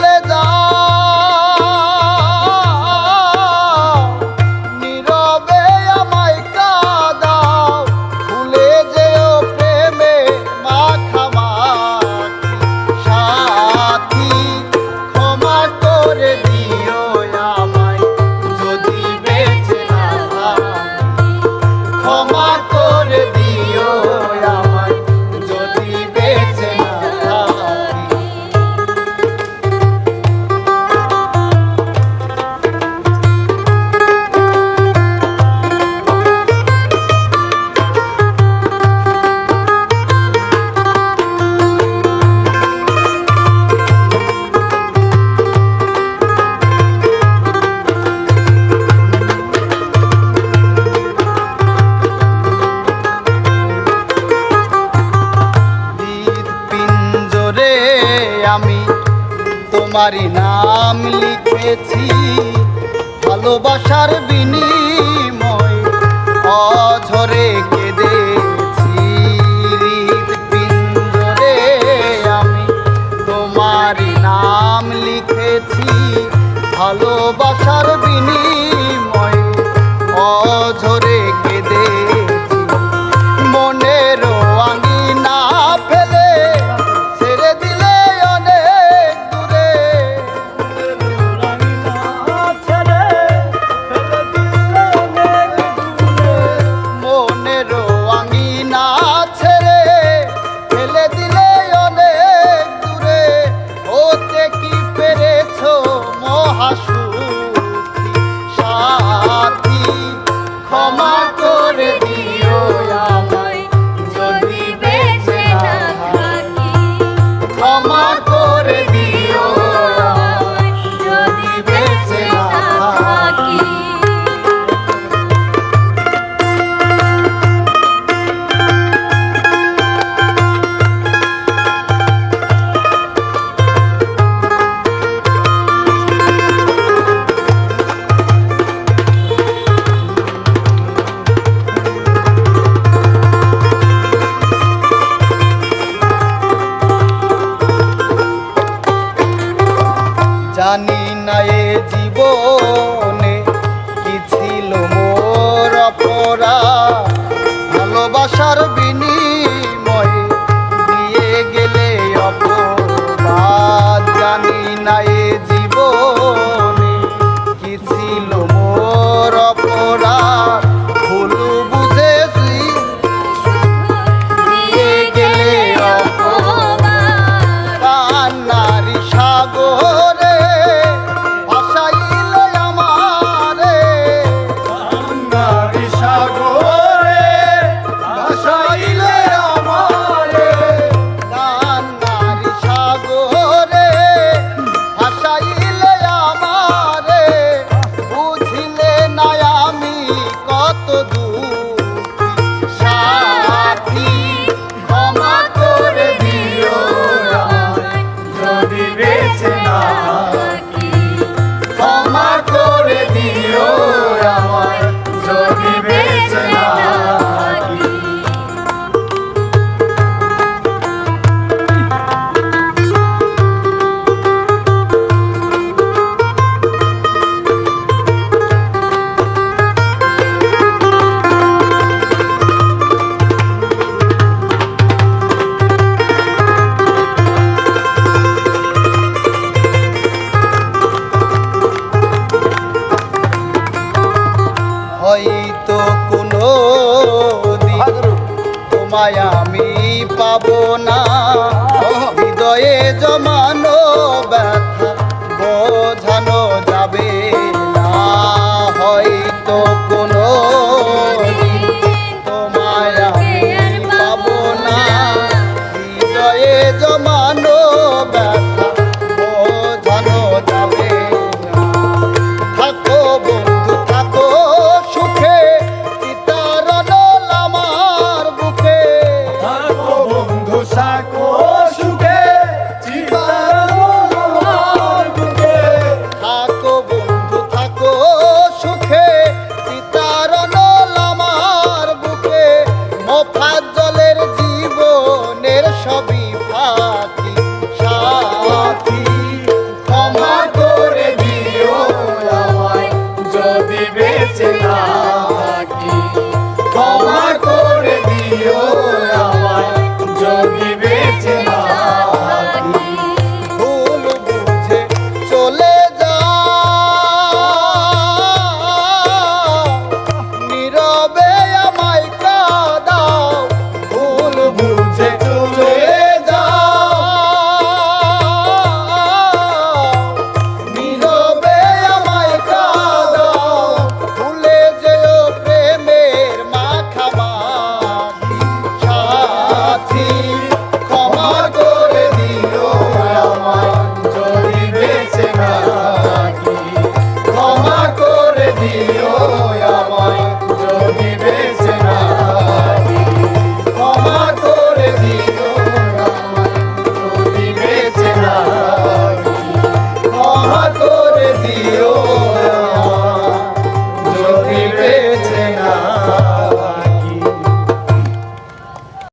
চলে যাও, নীরবে আমায় কাঁদাও, ভুলে যেও প্রেমে মাখামাখি সাথী। ক্ষমা করে দিও আমায় যদি বেঁচে না থাকি, ক্ষমা করে দিও আমায় যদি বেঁচে না থাকি। হৃৎপিঞ্জরে আমি তোমারই নাম লিখেছি, ভালোবাসার বিনিময় অঝরে কেঁদেছি। হৃৎপিঞ্জরে আমি তোমারই নাম লিখেছি, ভালোবাসার বিনিময় অঝরে কেঁদেছি। মনের আঙিনা ফেলে ছেড়ে দিলে অনেক দূরে, মনের আঙিনা ছেড়ে ফেলে দিলে অনেক দূরে। হতে কি পেরেছ মহাসুখী সাথী, ক্ষমা করে দিও আমায় যদি বেঁচে না থাকি, ক্ষমা করে দিও আমায় যদি বেঁচে না থাকি। জানি না এ জীবনে কি ছিল মোর অপরাধ, ভালোবাসার বিনিময়ে দিয়ে গেলে অপবাদ। জানি না এ জীবনে কি ছিল মোর অপরাধ, ভুল বুঝেছি দিয়ে গেলে অপবাদ। কান্নার সাগরে ভাসাইলে আমারে, কান্নার সাগরে ভাসাইলে আমারে, কান্নার সাগরে ভাসাইলে আমারে। বুঝিলে না আমি কত দুঃখী সাথী, ক্ষমা করে দিও আমায় যদি বেঁচে না থাকি, ক্ষমা করে দিও আমায় যদি বেঁচে না থাকি। হয়তো কোনো দিন তোমায় আমি পাবো না, হৃদয়ে জমানো ব্যথা বোঝানো যাবে না। হয়তো কোনো দিন তোমায় আমি পাবো না, হৃদয়ে জমানো ব্যথা বোঝানো যাবে না। থাকো বন্ধু থাকো সুখে, চিতারণ আমার বুকে, থাকো বন্ধু থাকো সুখে, চিতারণ আমার বুকে, থাকো বন্ধু থাকো সুখে, চিতারণ আমার বুকে। মোফাজ্জলের জীবনের সবই ফাঁকি সাথী, না।